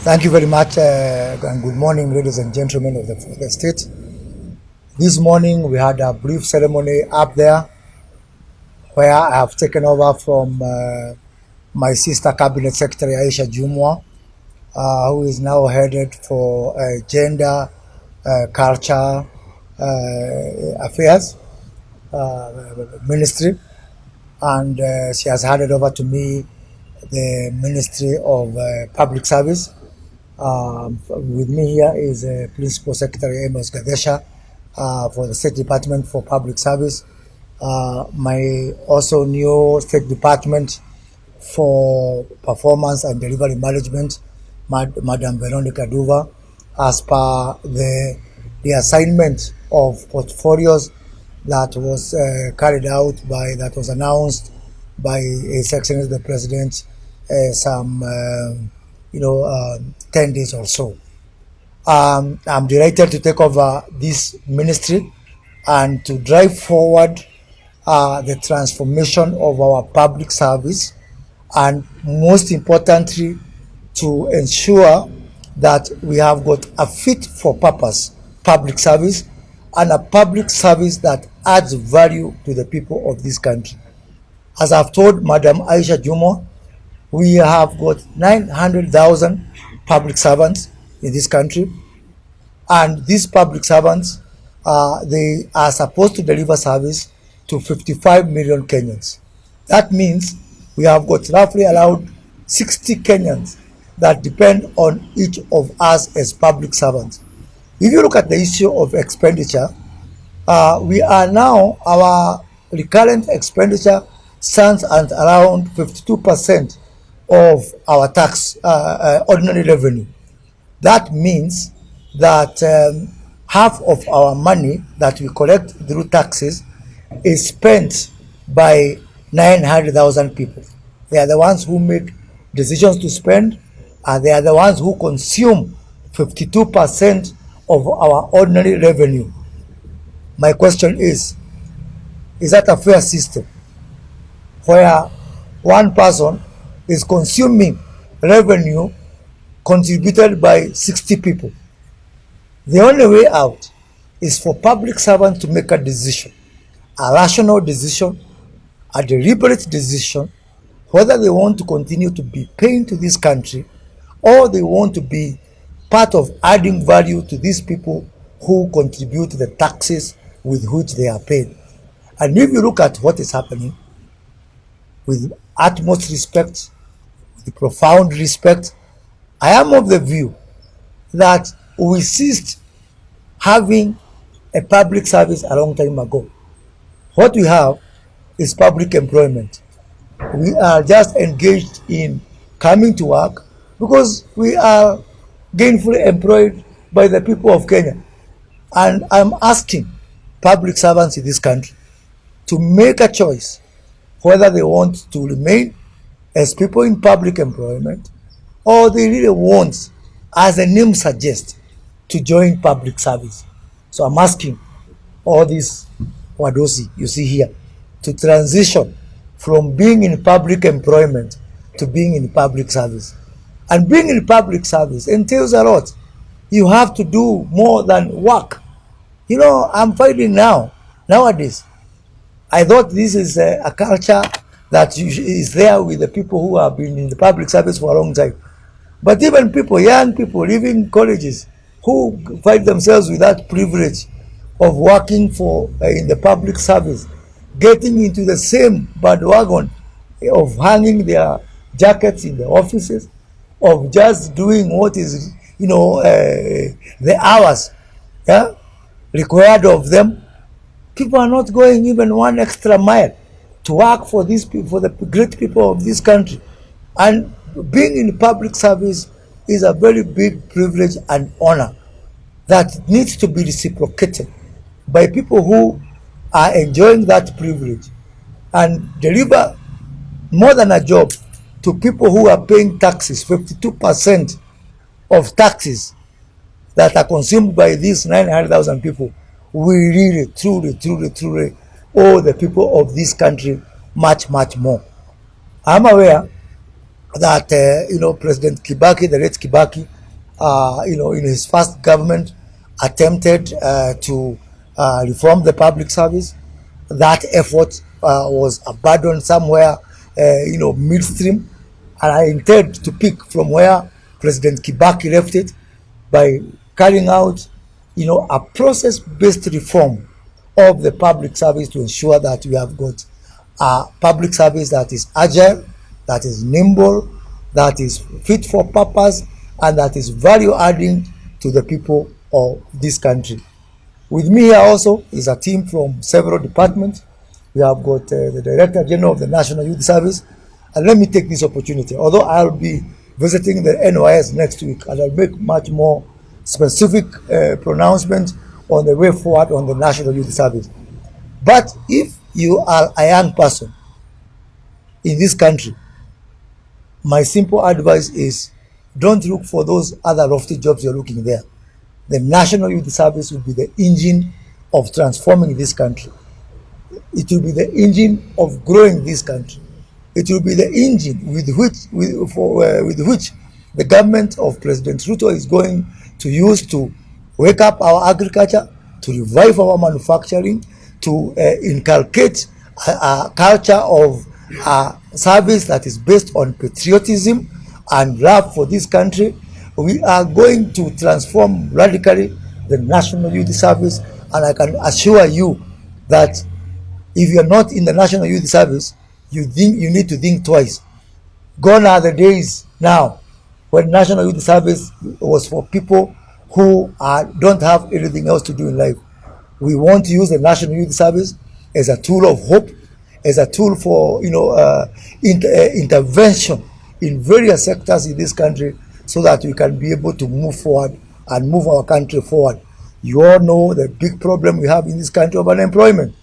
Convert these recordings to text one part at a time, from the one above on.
Thank you very much, and good morning, ladies and gentlemen of the state. This morning we had a brief ceremony up there where I have taken over from my sister Cabinet Secretary Aisha Jumwa, who is now headed for gender, culture affairs ministry, and she has handed over to me the Ministry of Public Service. With me here is Principal Secretary Amos Gadesha for the State Department for Public Service. My also new State Department for Performance and Delivery Management, Madam Veronica Duva, as per the assignment of portfolios that was carried out that was announced by His Excellency the President some 10 days or so. I'm delighted to take over this ministry and to drive forward the transformation of our public service, and most importantly, to ensure that we have got a fit for purpose public service and a public service that adds value to the people of this country. As I've told Madam Aisha Jumo, we have got 900,000 public servants in this country, and these public servants, they are supposed to deliver service to 55 million Kenyans. That means we have got roughly around 60 Kenyans that depend on each of us as public servants. If you look at the issue of expenditure, we are now, our recurrent expenditure stands at around 52% of our tax ordinary revenue. That means that half of our money that we collect through taxes is spent by 900,000 people. They are the ones who make decisions to spend, and they are the ones who consume 52% of our ordinary revenue. My question is that a fair system where one person is consuming revenue contributed by 60 people? The only way out is for public servants to make a decision, a rational decision, a deliberate decision, whether they want to continue to be paying to this country or they want to be part of adding value to these people who contribute to the taxes with which they are paid. And if you look at what is happening, with utmost respect, with profound respect, I am of the view that we ceased having a public service a long time ago. What we have is public employment. We are just engaged in coming to work because we are gainfully employed by the people of Kenya. And I'm asking public servants in this country to make a choice whether they want to remain as people in public employment or they really want, as the name suggests, to join public service. So I'm asking all these wadosi you see here to transition from being in public employment to being in public service. And being in public service entails a lot. You have to do more than work. I'm finding nowadays, I thought this is a culture that is there with the people who have been in the public service for a long time. But even people, young people, even colleges, who find themselves with that privilege of working in the public service, getting into the same bandwagon of hanging their jackets in the offices, of just doing what is, the hours required of them. People are not going even one extra mile to work for these people, for the great people of this country. And being in public service is a very big privilege and honor that needs to be reciprocated by people who are enjoying that privilege and deliver more than a job to people who are paying taxes. 52% of taxes that are consumed by these 900,000 people. We really, truly owe the people of this country much more. I'm aware that President Kibaki, the late Kibaki, in his first government, attempted to reform the public service. That effort was abandoned somewhere, midstream. And I intend to pick from where President Kibaki left it by carrying out, a process-based reform of the public service to ensure that we have got a public service that is agile, that is nimble, that is fit for purpose, and that is value adding to the people of this country. With me here also is a team from several departments. We have got the Director General of the National Youth Service. And let me take this opportunity, although I'll be visiting the NYS next week, and I'll make much more specific pronouncements on the way forward on the National Youth Service. But if you are a young person in this country, my simple advice is don't look for those other lofty jobs you're looking there. The National Youth Service will be the engine of transforming this country. It will be the engine of growing this country. It will be the engine with which the government of President Ruto is going to use to wake up our agriculture, to revive our manufacturing, to inculcate a culture of service that is based on patriotism and love for this country. We are going to transform radically the National Youth Service, and I can assure you that if you are not in the National Youth Service, you need to think twice. Gone are the days now when National Youth Service was for people who don't have anything else to do in life. We want to use the National Youth Service as a tool of hope, as a tool for intervention in various sectors in this country, so that we can be able to move forward and move our country forward. You all know the big problem we have in this country of unemployment.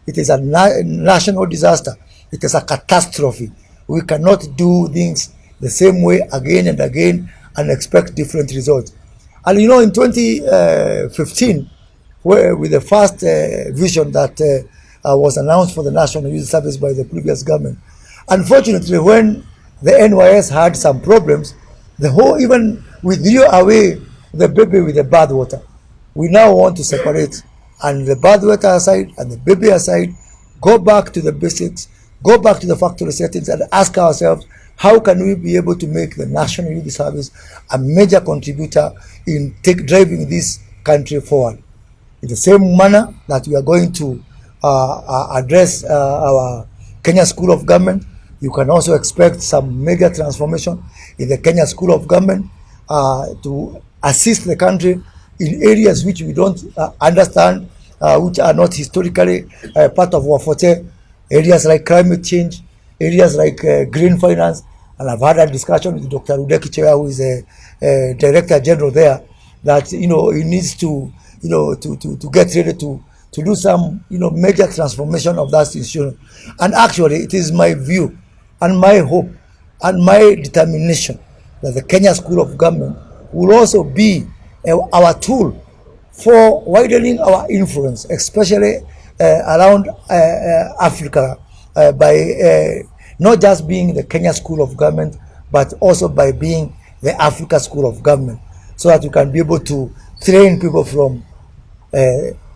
It is a national disaster. It is a catastrophe. We cannot do things the same way again and again and expect different results. And in 2015, with the first vision that was announced for the National Youth Service by the previous government, unfortunately, when the NYS had some problems, the whole even withdrew away the baby with the bathwater. We now want to separate, and the bathwater aside and the baby aside, go back to the basics, go back to the factory settings, and ask ourselves, how can we be able to make the National Youth Service a major contributor in driving this country forward? In the same manner that we are going to address our Kenya School of Government, you can also expect some major transformation in the Kenya School of Government to assist the country in areas which we don't understand, which are not historically part of our forte, areas like climate change, areas like green finance. And I've had a discussion with Dr. Udeki Chewa, who is a Director General there, that he needs to get ready to do some major transformation of that institution. And actually, it is my view and my hope and my determination that the Kenya School of Government will also be our tool for widening our influence, especially around Africa, by not just being the Kenya School of Government, but also by being the Africa School of Government, so that we can be able to train people from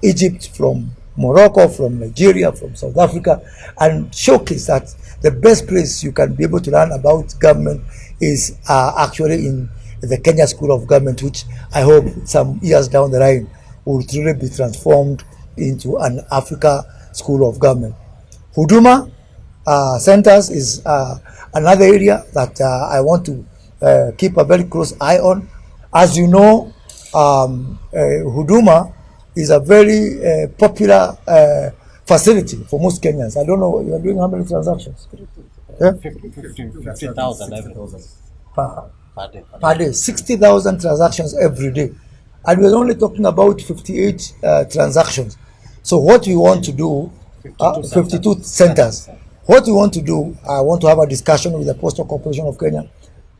Egypt, from Morocco, from Nigeria, from South Africa, and showcase that the best place you can be able to learn about government is actually in the Kenya School of Government, which I hope some years down the line will truly be transformed into an Africa School of Government. Huduma centers is another area that I want to keep a very close eye on. As you know, Huduma is a very popular facility for most Kenyans. I don't know, you are doing how many transactions? 50,000 every per day. 60,000 transactions every day. And we're only talking about 58 transactions. So what we want to do, 52 centers. What we want to do, I want to have a discussion with the Postal Corporation of Kenya,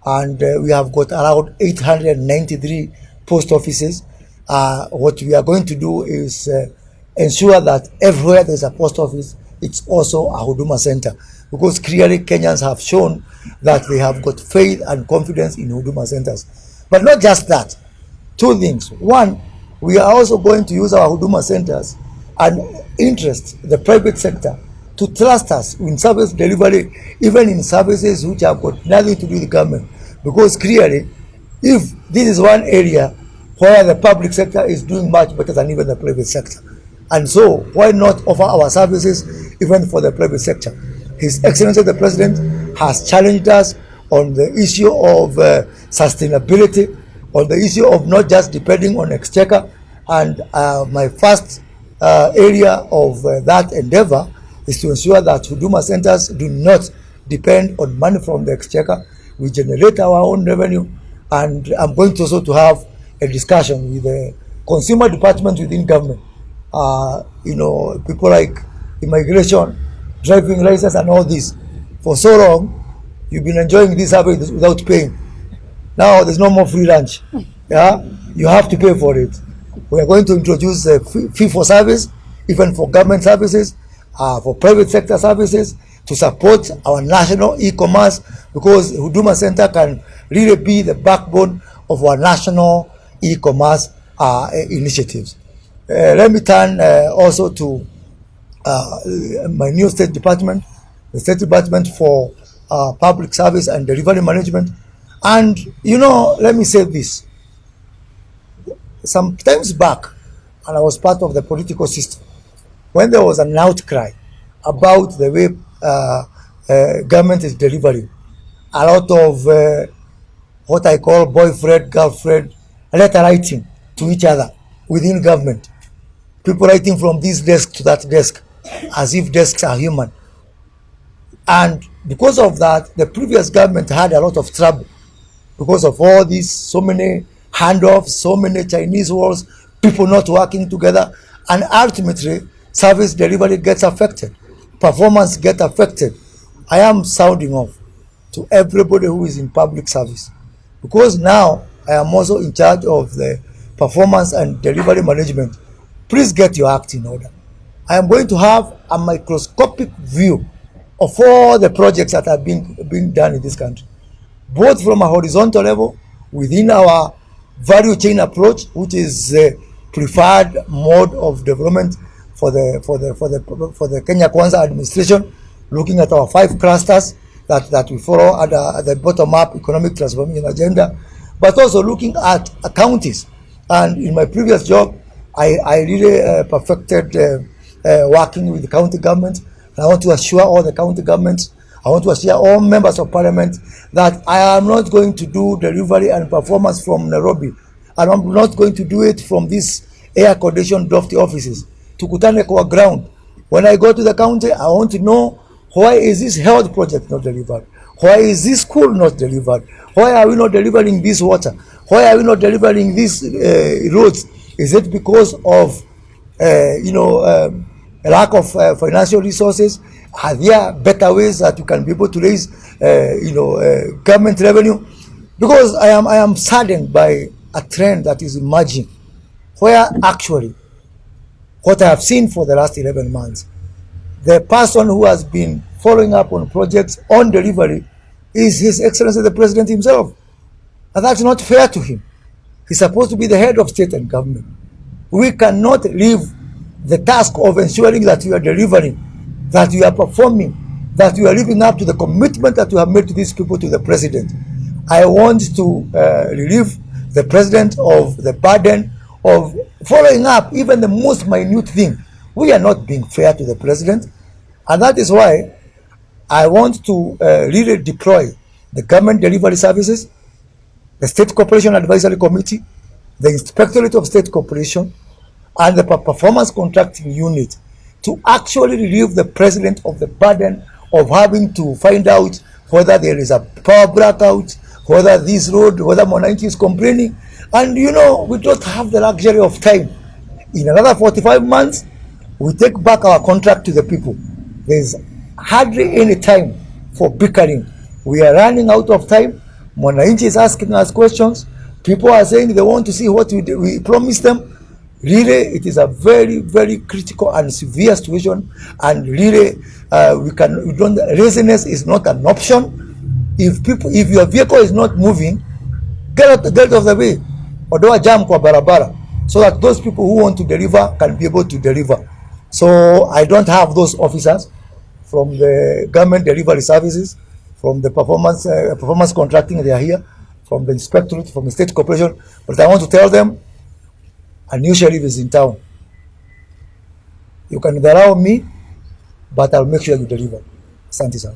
and we have got around 893 post offices. What we are going to do is ensure that everywhere there's a post office, it's also a Huduma center, because clearly Kenyans have shown that they have got faith and confidence in Huduma centers. But not just that. Two things. One, we are also going to use our Huduma centers and interest the private sector to trust us in service delivery, even in services which have got nothing to do with the government. Because clearly, if this is one area where the public sector is doing much better than even the private sector, and so why not offer our services even for the private sector? His Excellency the President has challenged us on the issue of sustainability, on the issue of not just depending on exchequer. And my first area of that endeavor is to ensure that Huduma centers do not depend on money from the exchequer. We generate our own revenue, and I'm going to also to have a discussion with the consumer department within government. People like immigration, driving license, and all this. For so long, you've been enjoying this service without paying. Now there's no more free lunch. Yeah, you have to pay for it. We are going to introduce a fee for service, even for government services, for private sector services, to support our national e-commerce, because Huduma Center can really be the backbone of our national e-commerce initiatives. Let me turn also to my new state department, the State Department for Public Service and Delivery Management. And, let me say this. Some times back, and I was part of the political system, when there was an outcry about the way government is delivering, a lot of what I call boyfriend, girlfriend, letter writing to each other within government. People writing from this desk to that desk, as if desks are human. And because of that, the previous government had a lot of trouble because of all these, so many handoffs, so many Chinese walls, people not working together, and ultimately service delivery gets affected, performance gets affected. I am sounding off to everybody who is in public service, because now I am also in charge of the performance and delivery management. Please get your act in order. I am going to have a microscopic view of all the projects that are being done in this country, both from a horizontal level within our value chain approach, which is the preferred mode of development for the Kenya Kwanza administration, looking at our 5 clusters that we follow at the bottom-up economic transformation agenda, but also looking at counties. And in my previous job, I really perfected working with the county government. And I want to assure all the county governments, I want to assure all members of parliament that I am not going to do delivery and performance from Nairobi. And I'm not going to do it from these air-conditioned lofty offices. Tukutane kwa ground. When I go to the county, I want to know, why is this health project not delivered? Why is this school not delivered? Why are we not delivering this water? Why are we not delivering these roads? Is it because of a lack of financial resources? Are there better ways that you can be able to raise government revenue? Because I am saddened by a trend that is emerging, where actually what I have seen for the last 11 months, the person who has been following up on projects on delivery is His Excellency the President himself. And that's not fair to him. He's supposed to be the head of state and government. We cannot leave the task of ensuring that you are delivering, that you are performing, that you are living up to the commitment that you have made to these people, to the President. I want to relieve the President of the burden of following up even the most minute thing. We are not being fair to the President, and that is why I want to really deploy the government delivery services, the State Corporation Advisory Committee, the Inspectorate of State Corporation, and the Performance Contracting Unit to actually relieve the President of the burden of having to find out whether there is a power blackout, whether this road, whether Mwananchi is complaining. And we don't have the luxury of time. In another 45 months, we take back our contract to the people. There's hardly any time for bickering. We are running out of time. Mwananchi is asking us questions. People are saying they want to see what we promised them. Really, it is a very, very critical and severe situation. And really, laziness is not an option. If your vehicle is not moving, Get out of the way. Ondoa jam kwa barabara, so that those people who want to deliver can be able to deliver. So I don't have those officers from the government delivery services, from the performance contracting. They are here, from the inspectorate, from the state corporation. But I want to tell them, a new sheriff is in town. You can allow me, but I'll make sure you deliver. Asante sana.